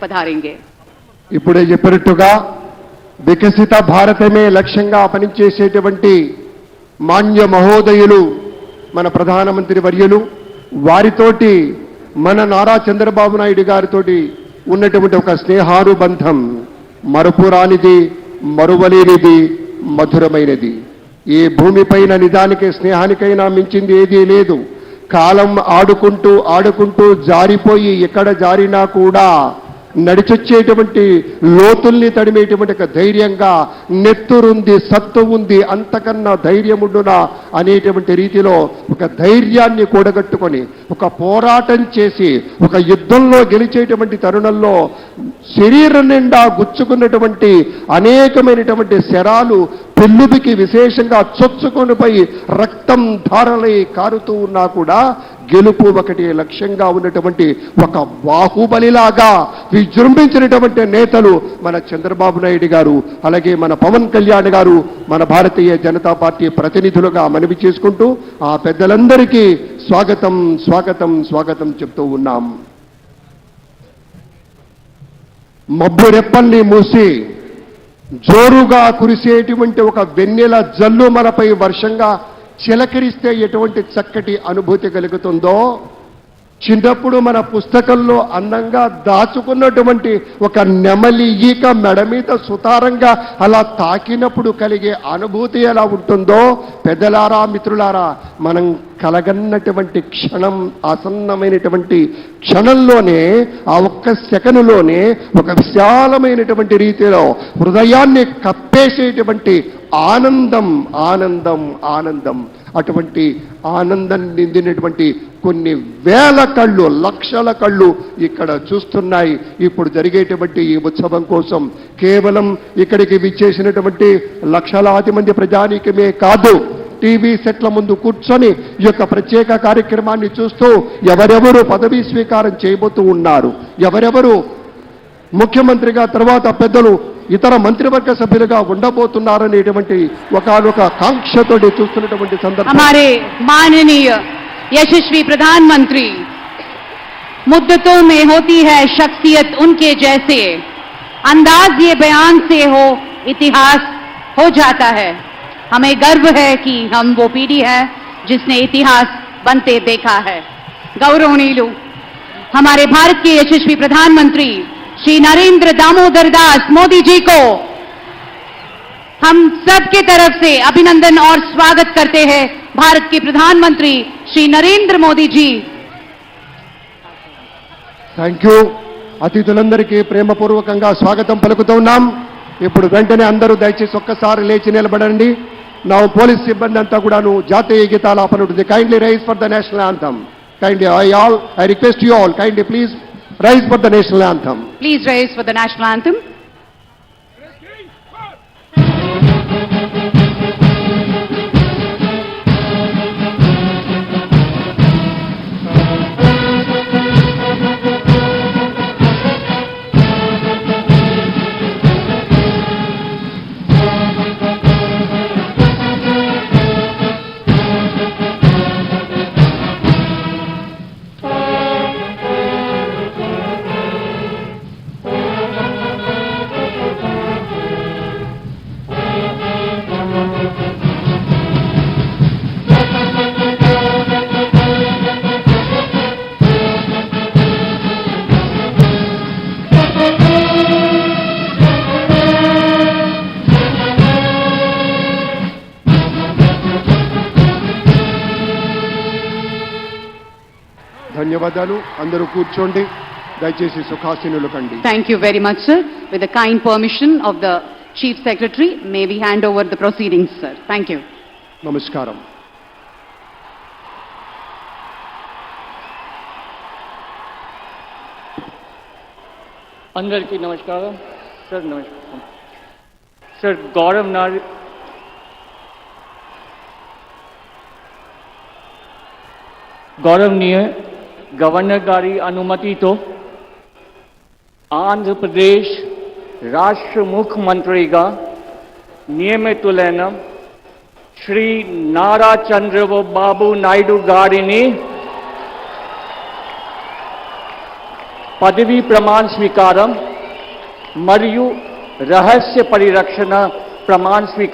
పధారేంగే. ఇప్పుడే చెప్పినట్టుగా వికసిత భారతమే లక్ష్యంగా పనిచేసేటువంటి మాన్య మహోదయులు మన ప్రధానమంత్రి వర్యులు, వారితోటి మన నారా చంద్రబాబు నాయుడు గారితోటి ఉన్నటువంటి ఒక స్నేహానుబంధం మరుపురానిది, మరువలేనిది, మధురమైనది. ఈ భూమిపైన నిజానికి స్నేహానికైనా మించింది ఏదీ లేదు. కాలం ఆడుకుంటూ ఆడుకుంటూ జారిపోయి ఎక్కడ జారినా కూడా నడిచొచ్చేటువంటి లోతుల్ని తడిమేటువంటి ఒక ధైర్యంగా నెత్తురుంది, సత్తు ఉంది, అంతకన్నా ధైర్యముండునా అనేటువంటి రీతిలో ఒక ధైర్యాన్ని కూడగట్టుకొని ఒక పోరాటం చేసి ఒక యుద్ధంలో గెలిచేటువంటి తరుణంలో శరీరం నిండా గుచ్చుకున్నటువంటి అనేకమైనటువంటి శరాలు పెళ్ళుబికి విశేషంగా చొచ్చుకొనిపోయి రక్తం ధారలై కారుతూ ఉన్నా కూడా గెలుపు ఒకటి లక్ష్యంగా ఉన్నటువంటి ఒక బాహుబలిలాగా విజృంభించినటువంటి నేతలు మన చంద్రబాబు నాయుడు గారు, అలాగే మన పవన్ కళ్యాణ్ గారు, మన భారతీయ జనతా పార్టీ ప్రతినిధులుగా మనవి చేసుకుంటూ ఆ పెద్దలందరికీ స్వాగతం స్వాగతం స్వాగతం చెప్తూ ఉన్నాం. మబ్బు రెప్పల్ని మూసి జోరుగా కురిసేటువంటి ఒక వెన్నెల జల్లు మనపై వర్షంగా చిలకరిస్తే ఎటువంటి చక్కటి అనుభూతి కలుగుతుందో, చిన్నప్పుడు మన పుస్తకంలో అందంగా దాచుకున్నటువంటి ఒక నెమలి ఈక మెడ మీద సుతారంగా అలా తాకినప్పుడు కలిగే అనుభూతి ఎలా ఉంటుందో, పెద్దలారా మిత్రులారా, మనం కలగన్నటువంటి క్షణం ఆసన్నమైనటువంటి క్షణంలోనే, ఆ ఒక్క సెకనులోనే ఒక విశాలమైనటువంటి రీతిలో హృదయాన్ని కప్పేసేటువంటి ఆనందం ఆనందం ఆనందం. అటువంటి ఆనందం నిందినటువంటి కొన్ని వేల కళ్ళు, లక్షల కళ్ళు ఇక్కడ చూస్తున్నాయి. ఇప్పుడు జరిగేటువంటి ఈ ఉత్సవం కోసం కేవలం ఇక్కడికి విచ్చేసినటువంటి లక్షలాది మంది ప్రజానీకమే కాదు, టీవీ సెట్ల ముందు కూర్చొని ఈ యొక్క ప్రత్యేక కార్యక్రమాన్ని చూస్తూ ఎవరెవరు పదవీ స్వీకారం చేయబోతూ ఉన్నారు, ఎవరెవరు ముఖ్యమంత్రిగా తర్వాత పెద్దలు ఇతర మంత్రివర్గ సభ్యులుగా ఉండబోతున్నారనేటువంటి ఒకనొక కాంక్షతోటి చూస్తున్నటువంటి సందర్భం. हमारे माननीय यशस्वी प्रधानमंत्री, मुद्दतों में होती है शख्सियत उनके जैसे, अंदाज ये बयान से हो इतिहास हो जाता है. हमें गर्व है कि हम वो पीढ़ी है जिसने इतिहास बनते देखा है. गौरवनीय हमारे भारत के यशस्वी प्रधानमंत्री श्री नरेंद्र दामोदर दास मोदी जी को हम सब की तरफ से अभिनंदन और स्वागत करते हैं. भारत के प्रधानमंत्री श्री नरेंद्र मोदी जी. Thank you. అతిథులందరికీ ప్రేమపూర్వకంగా స్వాగతం పలుకుతున్నాం. ఇప్పుడు వెంటనే అందరూ దయచేసి ఒక్కసారి లేచి నిలబడండి. నా పోలీస్ సిబ్బంది అంతా కూడాను జాతీయ గీతాలాపన ఉంటుంది. Kindly rise for the national anthem. Kindly I request you all, kindly please rise for the national anthem. Please rise for the national anthem. ధన్యవాదాలు. అందరూ కూర్చోండి, దయచేసి సుఖాసీనులు కండి. Thank you very much, sir. With the kind permission of the Chief Secretary, may we hand over the proceedings, sir. Thank you. నమస్కారం. అందరికీ నమస్కారం sir. నమస్కారం sir. गौरवनीय governor गारी अनुमति तो आंध्र प्रदेश राष्ट्र मुख्यमंत्री का नियमितुलैन श्री नारा चंद्रबाबु नायडू गारिनी పదవీ ప్రమాణ స్వీకారం మరియు రహస్య పరిరక్షణ ప్రమాణ స్వీకారం